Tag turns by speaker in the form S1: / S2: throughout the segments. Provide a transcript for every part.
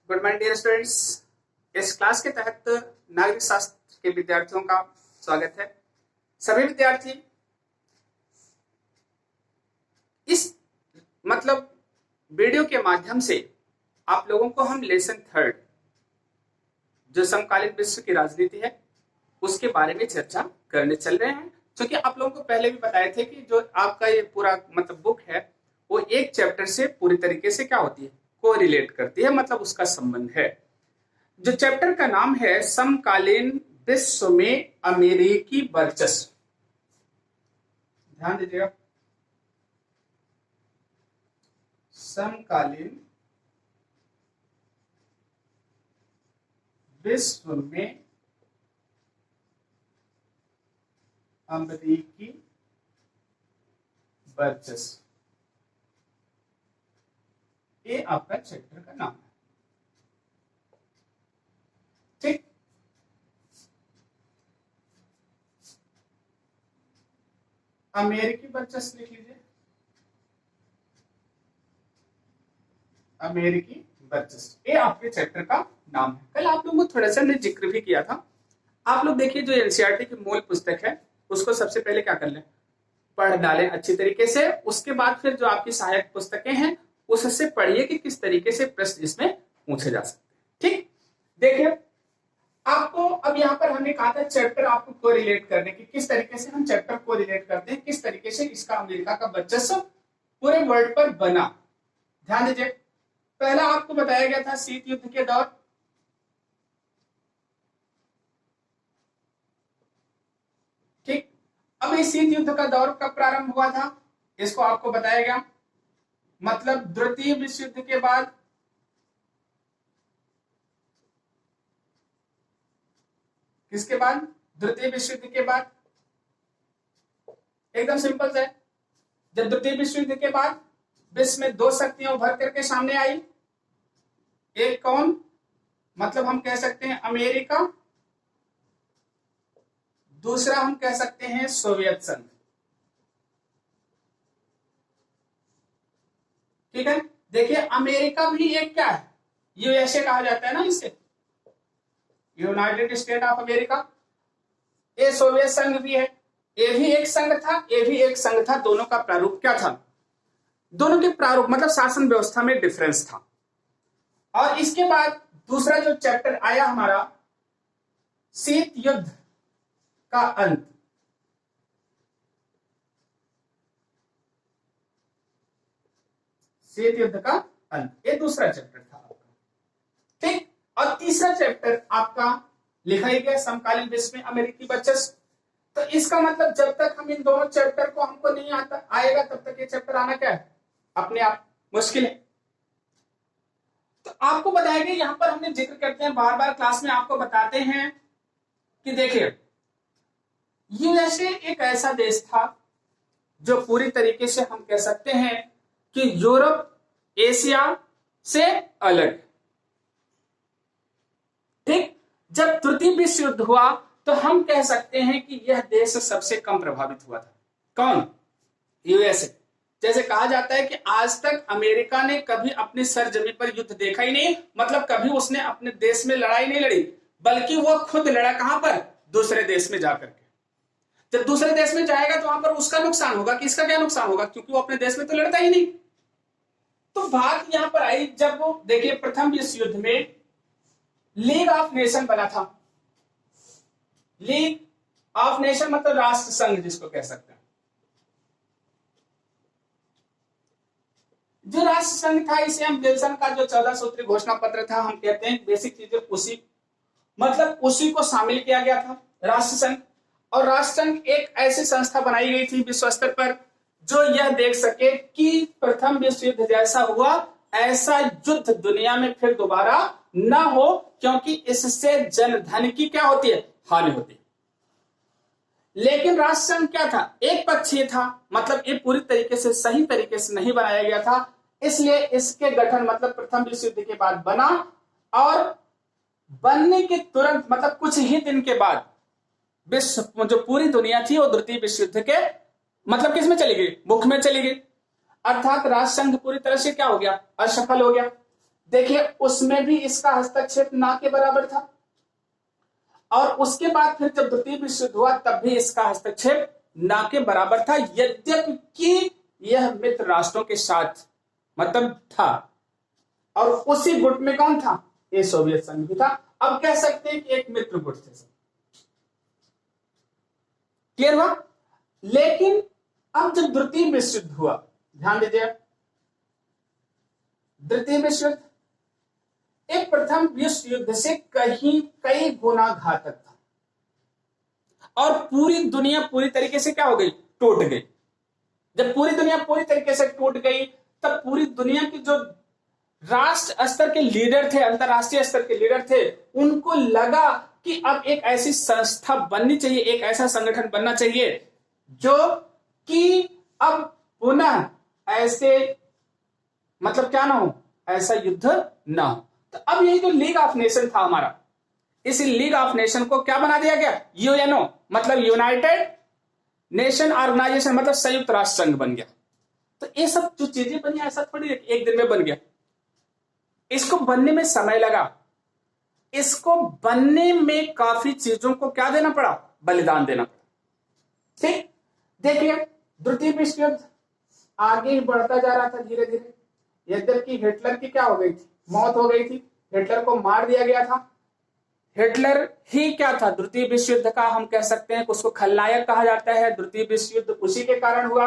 S1: Good morning dear students. इस class के तहत नागरिक शास्त्र के विद्यार्थियों का स्वागत है। सभी विद्यार्थी इस वीडियो के माध्यम से आप लोगों को हम लेसन 3 जो समकालीन विश्व की राजनीति है उसके बारे में चर्चा करने चल रहे हैं। क्योंकि आप लोगों को पहले भी बताए थे कि जो आपका ये पूरा बुक है वो एक चैप्टर से पूरी तरीके से क्या होती है, को रिलेट करती है, उसका संबंध है। जो चैप्टर का नाम है समकालीन विश्व में अमेरिकी वर्चस्व। ध्यान दीजिएगा, समकालीन विश्व में अमेरिकी वर्चस्व, ये आपका चैप्टर का नाम है। ठीक, अमेरिकी वर्चस्व लिख लीजिए, अमेरिकी वर्चस्व, ये आपके चैप्टर का नाम है। कल आप लोगों को थोड़ा सा जिक्र भी किया था। आप लोग देखिए, जो एनसीईआरटी की मूल पुस्तक है उसको सबसे पहले क्या कर लें, पढ़ डालें अच्छी तरीके से। उसके बाद फिर जो आपकी सहायक पुस्तकें हैं उससे पढ़िए कि किस तरीके से प्रश्न इसमें पूछे जा सकते हैं। ठीक, देखिए आपको अब यहाँ पर हमने कहा था चैप्टर आपको को रिलेट करने की, किस तरीके से हम चैप्टर को रिलेट करते हैं, किस तरीके से इसका अमेरिका का वर्चस्व पूरे वर्ल्ड पर बना। ध्यान दीजिए, पहला आपको बताया गया था शीत युद्ध के दौर, ठीक। अब इस शीत युद्ध का दौर कब प्रारंभ हुआ था, इसको आपको बताया गया, द्वितीय विश्व युद्ध के बाद। किसके बाद? द्वितीय विश्व युद्ध के बाद। एकदम सिंपल है, जब द्वितीय विश्व युद्ध के बाद विश्व में दो शक्तियां उभर करके सामने आई। एक कौन, हम कह सकते हैं अमेरिका, दूसरा हम कह सकते हैं सोवियत संघ। ठीक है, देखिए अमेरिका भी एक क्या है, यूएसए कहा जाता है ना इसे, यूनाइटेड स्टेट ऑफ अमेरिका। ये सोवियत संघ भी है, ये भी एक संघ था, ये भी एक संघ था। दोनों का प्रारूप क्या था, दोनों के प्रारूप शासन व्यवस्था में डिफरेंस था। और इसके बाद दूसरा जो चैप्टर आया हमारा, शीत युद्ध का अंत। शीत युद्ध का अंत, ये दूसरा चैप्टर था आपका। ठीक, और तीसरा चैप्टर आपका लिखा ही गया समकालीन विश्व में अमेरिकी वर्चस्व। तो इसका जब तक हम इन दोनों चैप्टर को हमको नहीं आएगा तब तक ये चैप्टर आना क्या है, अपने आप मुश्किल है। तो आपको बताया गया, यहां पर हमने जिक्र करते हैं बार बार क्लास में, आपको बताते हैं कि देखिए यूएसए एक ऐसा देश था जो पूरी तरीके से हम कह सकते हैं कि यूरोप एशिया से अलग। ठीक, जब तृतीय विश्व युद्ध हुआ तो हम कह सकते हैं कि यह देश सबसे कम प्रभावित हुआ था। कौन? यूएसए। जैसे कहा जाता है कि आज तक अमेरिका ने कभी अपनी सरजमी पर युद्ध देखा ही नहीं, कभी उसने अपने देश में लड़ाई नहीं लड़ी, बल्कि वो खुद लड़ा कहां पर, दूसरे देश में जाकर के। जब दूसरे देश में जाएगा तो वहां पर उसका नुकसान होगा, कि इसका क्या नुकसान होगा, क्योंकि वो अपने देश में तो लड़ता ही नहीं। तो बात यहां पर आई, जब वो देखिए प्रथम विश्व युद्ध में लीग ऑफ नेशन बना था। लीग ऑफ नेशन राष्ट्र संघ जिसको कह सकते हैं। जो राष्ट्र संघ था, इसे हम विल्सन का जो 14 सूत्री घोषणा पत्र था, हम कहते हैं बेसिक चीजें उसी को शामिल किया गया था, राष्ट्र संघ। और राष्ट्र संघ एक ऐसी संस्था बनाई गई थी विश्व स्तर पर जो यह देख सके कि प्रथम विश्व युद्ध जैसा हुआ ऐसा युद्ध दुनिया में फिर दोबारा ना हो, क्योंकि इससे जनधन की क्या होती है, हानि होती है। लेकिन राष्ट्र संघ क्या था, एक पक्षीय था, ये पूरी तरीके से सही तरीके से नहीं बनाया गया था। इसलिए इसके गठन प्रथम विश्व युद्ध के बाद बना, और बनने के तुरंत कुछ ही दिन के बाद विश्व जो पूरी दुनिया थी वो द्वितीय विश्व युद्ध के किस में चली गई, मुख में चली गई। अर्थात राष्ट्र संघ पूरी तरह से क्या हो गया, असफल हो गया। देखिए उसमें भी इसका हस्तक्षेप ना के बराबर था, और उसके बाद फिर जब द्वितीय विश्व युद्ध हुआ तब भी इसका हस्तक्षेप ना के बराबर था, यद्यपि यह मित्र राष्ट्रों के साथ मतलब था। और उसी गुट में कौन था? ये सोवियत संघ भी था। अब कह सकते हैं कि एक मित्र गुट थे। क्लियर हुआ? लेकिन अब जब द्वितीय विश्व युद्ध हुआ, ध्यान दीजिए, द्वितीय विश्व युद्ध एक प्रथम विश्व युद्ध से कई गुना घातक था, और पूरी दुनिया पूरी तरीके से क्या हो गई? टूट गई। जब पूरी दुनिया पूरी तरीके से टूट गई तब पूरी दुनिया की जो राष्ट्र स्तर के लीडर थे, अंतरराष्ट्रीय स्तर के लीडर थे, उनको लगा कि अब एक ऐसी संस्था बननी चाहिए, एक ऐसा संगठन बनना चाहिए जो कि अब पुनः ऐसे मतलब क्या ना हो, ऐसा युद्ध ना हो। तो अब यही जो लीग ऑफ नेशन था हमारा, इस लीग ऑफ नेशन को क्या बना दिया गया? यूएनओ मतलब यूनाइटेड नेशन ऑर्गेनाइजेशन, मतलब संयुक्त राष्ट्र संघ बन गया। तो ये सब जो चीजें बनी ऐसा थोड़ी एक दिन में बन गया, इसको बनने में समय लगा, इसको बनने में काफी चीजों को क्या देना पड़ा? बलिदान देना पड़ा। ठीक, देखिए द्वितीय विश्व युद्ध आगे ही बढ़ता जा रहा था धीरे धीरे, यद्यपि हिटलर की क्या हो गई थी? मौत हो गई थी, हिटलर को मार दिया गया था। हिटलर ही क्या था? द्वितीय विश्व युद्ध का हम कह सकते हैं कि उसको खलनायक कहा जाता है। द्वितीय विश्व युद्ध उसी के कारण हुआ,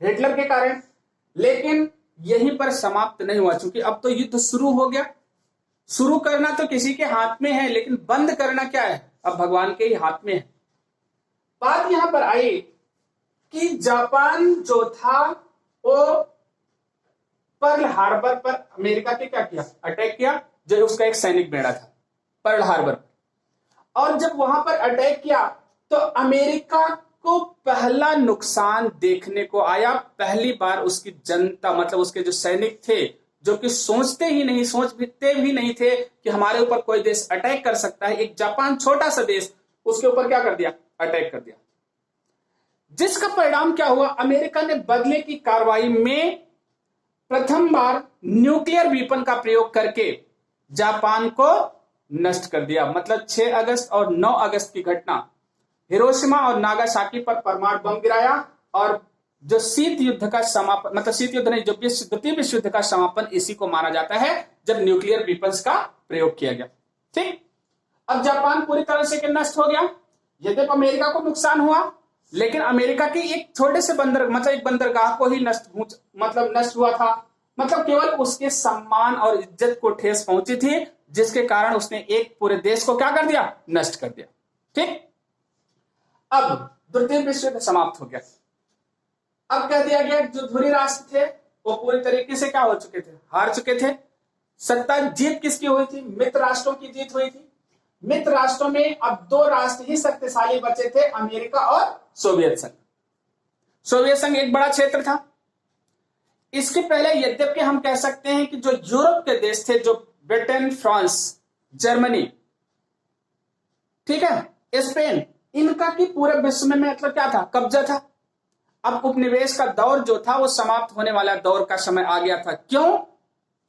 S1: हिटलर के कारण। लेकिन यहीं पर समाप्त नहीं हुआ, क्योंकि अब तो युद्ध शुरू हो गया। शुरू करना तो किसी के हाथ में है, लेकिन बंद करना क्या है? अब भगवान के ही हाथ में है। बात यहां पर आई कि जापान जो था वो पर्ल हार्बर पर अमेरिका के क्या किया? अटैक किया, जो उसका एक सैनिक बेड़ा था पर्ल हार्बर। और जब वहां पर अटैक किया तो अमेरिका को पहला नुकसान देखने को आया। पहली बार उसकी जनता मतलब उसके जो सैनिक थे, जो कि सोचते भी नहीं थे कि हमारे ऊपर कोई देश अटैक कर सकता है, एक जापान छोटा सा देश उसके ऊपर क्या कर दिया? अटैक कर दिया। जिसका परिणाम क्या हुआ? अमेरिका ने बदले की कार्रवाई में प्रथम बार न्यूक्लियर वेपन का प्रयोग करके जापान को नष्ट कर दिया। मतलब 6 अगस्त और 9 अगस्त की घटना, हिरोशिमा और नागासाकी पर परमाणु बम गिराया, और जो शीत युद्ध का समापन, मतलब शीत युद्ध नहीं, जो द्वितीय विश्व युद्ध का समापन इसी को माना जाता है जब न्यूक्लियर वेपन्स का प्रयोग किया गया। ठीक, अब जापान पूरी तरह से नष्ट हो गया। यद्यपि अमेरिका को नुकसान हुआ, लेकिन अमेरिका की एक छोटे से एक बंदरगाह को ही नष्ट हुआ था। मतलब केवल उसके सम्मान और इज्जत को ठेस पहुंची थी, जिसके कारण उसने एक पूरे देश को क्या कर दिया? नष्ट कर दिया। ठीक, अब द्वितीय विश्व युद्ध समाप्त हो गया। अब कह दिया गया जो धुरी राष्ट्र थे वो पूरी तरीके से क्या हो चुके थे? हार चुके थे। सत्ता जीत किसकी हुई थी? मित्र राष्ट्रों की जीत हुई थी। मित्र राष्ट्रों में अब 2 राष्ट्र ही शक्तिशाली बचे थे, अमेरिका और सोवियत संघ। सोवियत संघ एक बड़ा क्षेत्र था। इसके पहले यद्यपि हम कह सकते हैं कि जो यूरोप के देश थे, जो ब्रिटेन, फ्रांस, जर्मनी, ठीक है, स्पेन, इनका की पूरे विश्व में मतलब क्या था? कब्जा था। अब उपनिवेश का दौर जो था वो समाप्त होने वाला दौर का समय आ गया था। क्यों?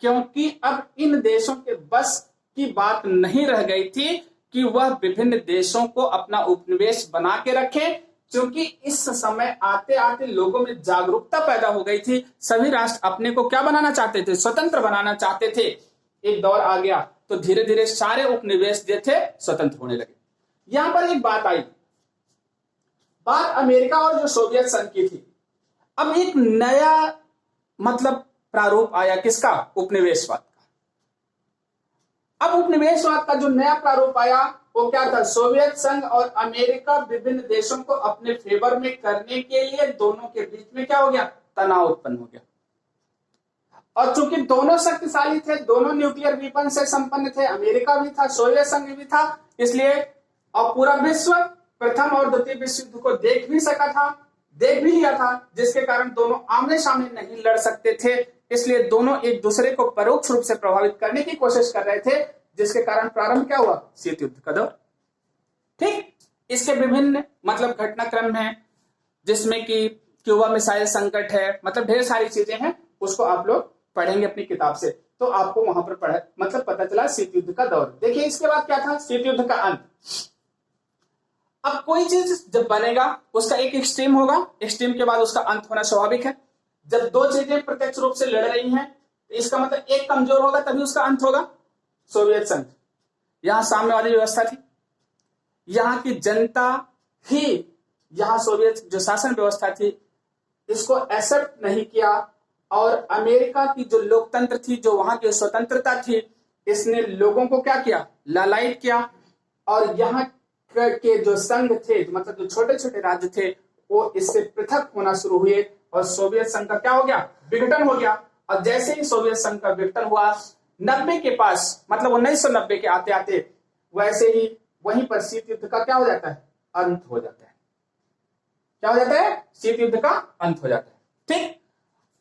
S1: क्योंकि अब इन देशों के बस की बात नहीं रह गई थी कि वह विभिन्न देशों को अपना उपनिवेश बना के रखें, क्योंकि इस समय आते आते लोगों में जागरूकता पैदा हो गई थी। सभी राष्ट्र अपने को क्या बनाना चाहते थे? स्वतंत्र बनाना चाहते थे। एक दौर आ गया तो धीरे धीरे सारे उपनिवेश जो थे स्वतंत्र होने लगे। यहां पर एक बात आई, बात अमेरिका और जो सोवियत संघ की थी। अब एक नया मतलब प्रारूप आया, किसका? उपनिवेशवाद का। अब उपनिवेशवाद का जो नया प्रारूप आया वो क्या था? सोवियत संघ और अमेरिका विभिन्न देशों को अपने फेवर में करने के लिए दोनों के बीच में क्या हो गया? तनाव उत्पन्न हो गया। और चूंकि दोनों शक्तिशाली थे, दोनों न्यूक्लियर वेपन से संपन्न थे, अमेरिका भी था, सोवियत संघ भी था, इसलिए और पूरा विश्व प्रथम और द्वितीय विश्व युद्ध को देख भी लिया था, जिसके कारण दोनों आमने सामने नहीं लड़ सकते थे। इसलिए दोनों एक दूसरे को परोक्ष रूप से प्रभावित करने की कोशिश कर रहे थे, जिसके कारण प्रारंभ क्या हुआ? शीत युद्ध का दौर। ठीक, इसके विभिन्न मतलब घटनाक्रम है, जिसमें कि क्यूबा मिसाइल संकट है, मतलब ढेर सारी चीजें हैं, उसको आप लोग पढ़ेंगे अपनी किताब से। तो आपको वहां पर पढ़ा मतलब पता चला शीत युद्ध का दौर। देखिए इसके बाद क्या था, शीत युद्ध का अंत। अब कोई चीज जब बनेगा उसका एक एक्सट्रीम होगा, एक्सट्रीम के बाद उसका अंत होना स्वाभाविक है। जब दो चीजें प्रत्यक्ष रूप से लड़ रही हैं तो इसका मतलब एक कमजोर होगा तभी उसका अंत होगा। सोवियत संघ, यहां साम्यवादी व्यवस्था थी, यहां की जनता ही, यहां सोवियत जो शासन व्यवस्था थी इसको एक्सेप्ट नहीं किया, और अमेरिका की जो लोकतंत्र थी, जो वहां की स्वतंत्रता थी, इसने लोगों को क्या किया, लालायित किया। और यहाँ के जो संघ थे, मतलब जो छोटे छोटे राज्य थे, वो इससे पृथक होना शुरू हुए और सोवियत संघ का क्या हो गया, विघटन हो गया। और जैसे ही सोवियत संघ का विघटन हुआ 90 के पास, मतलब 1990 के आते आते, वैसे ही वहीं पर शीत युद्ध का क्या हो जाता है, अंत हो जाता है। क्या हो जाता है, शीत युद्ध का अंत हो जाता है। ठीक,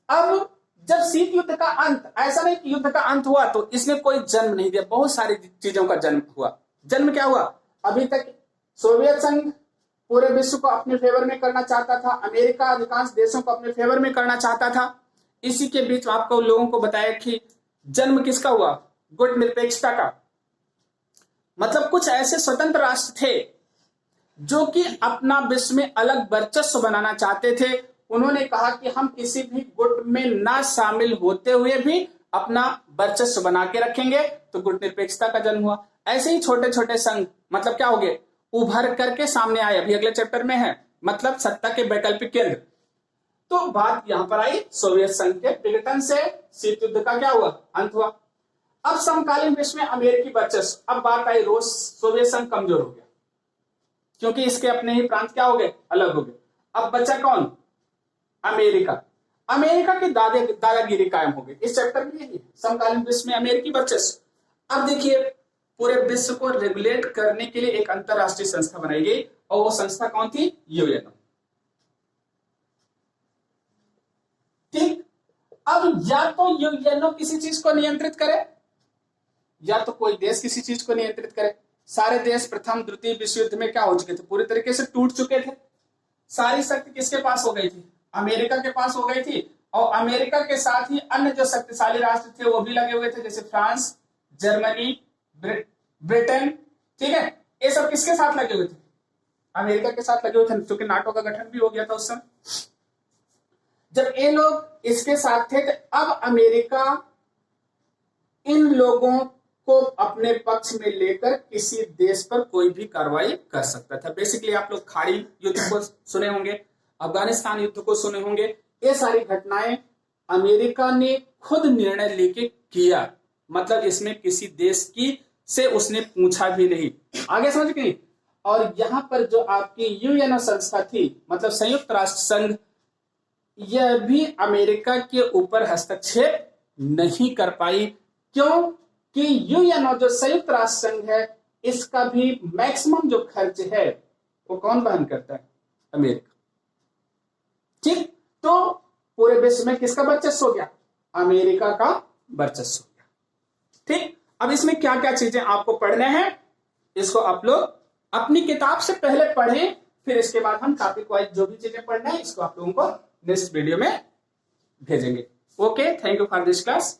S1: अब जब शीत युद्ध का अंत, ऐसा नहीं कि युद्ध का अंत हुआ तो इसने कोई जन्म नहीं दिया, बहुत सारी चीजों का जन्म हुआ। जन्म क्या हुआ, अभी तक सोवियत संघ पूरे विश्व को अपने फेवर में करना चाहता था, अमेरिका अधिकांश देशों को अपने फेवर में करना चाहता था। इसी के बीच आपको लोगों को बताया कि जन्म किसका हुआ, गुट निरपेक्षता का। मतलब कुछ ऐसे स्वतंत्र राष्ट्र थे जो कि अपना विश्व में अलग वर्चस्व बनाना चाहते थे। उन्होंने कहा कि हम किसी भी गुट में ना शामिल होते हुए भी अपना वर्चस्व बना के रखेंगे, तो गुट निरपेक्षता का जन्म हुआ। ऐसे ही छोटे छोटे संघ मतलब क्या हो गए, उभर करके सामने आए। अभी अगले चैप्टर में है, मतलब सत्ता के वैकल्पिक केंद्र। तो बात यहां पर आई सोवियत संघ के विघटन से शीत युद्ध का क्या हुआ, अंत हुआ। अब समकालीन विश्व में अमेरिकी वर्चस्व, अब बात आई रोज सोवियत संघ कमजोर हो गया क्योंकि इसके अपने ही प्रांत क्या हो गए, अलग हो गए। अब बचा कौन, अमेरिका। अमेरिका की दादागिरी कायम हो गई। इस चैप्टर में यही समकालीन विश्व में अमेरिकी वर्चस्व। अब देखिए पूरे विश्व को रेगुलेट करने के लिए एक अंतरराष्ट्रीय संस्था बनाई गई, और वो संस्था कौन थी, यूएनओ। ठीक, अब या तो यूएनओ किसी चीज को नियंत्रित करे, या तो कोई देश किसी चीज को नियंत्रित करे। सारे देश प्रथम द्वितीय विश्व युद्ध में क्या हो चुके थे, पूरी तरीके से टूट चुके थे। सारी शक्ति किसके पास हो गई थी, अमेरिका के पास हो गई थी। और अमेरिका के साथ ही अन्य जो शक्तिशाली राष्ट्र थे वो भी लगे हुए थे, जैसे फ्रांस, जर्मनी, ब्रिटेन। ठीक है, ये सब किसके साथ लगे हुए थे, अमेरिका के साथ लगे हुए थे, क्योंकि नाटो का गठन भी हो गया था उस समय। जब ये लोग इसके साथ थे तो अब अमेरिका इन लोगों को अपने पक्ष में लेकर किसी देश पर कोई भी कार्रवाई कर सकता था। बेसिकली आप लोग खाड़ी युद्ध को सुने होंगे, अफगानिस्तान युद्ध को सुने होंगे। ये सारी घटनाएं अमेरिका ने खुद निर्णय लेके किया, मतलब इसमें किसी देश की से उसने पूछा भी नहीं। आगे समझ गए। और यहां पर जो आपकी यूएनओ संस्था थी, मतलब संयुक्त राष्ट्र संघ, यह भी अमेरिका के ऊपर हस्तक्षेप नहीं कर पाई। क्यों कि यूएनओ जो संयुक्त राष्ट्र संघ है, इसका भी मैक्सिमम जो खर्च है वो कौन वहन करता है, अमेरिका। ठीक, तो पूरे विश्व में किसका वर्चस्व हो गया, अमेरिका का वर्चस्व हो गया। ठीक, अब इसमें क्या क्या चीजें आपको पढ़ने हैं, इसको आप लोग अपनी किताब से पहले पढ़ें, फिर इसके बाद हम टॉपिक वाइज जो भी चीजें पढ़ना है इसको आप लोगों को नेक्स्ट वीडियो में भेजेंगे। Okay, thank you for this class.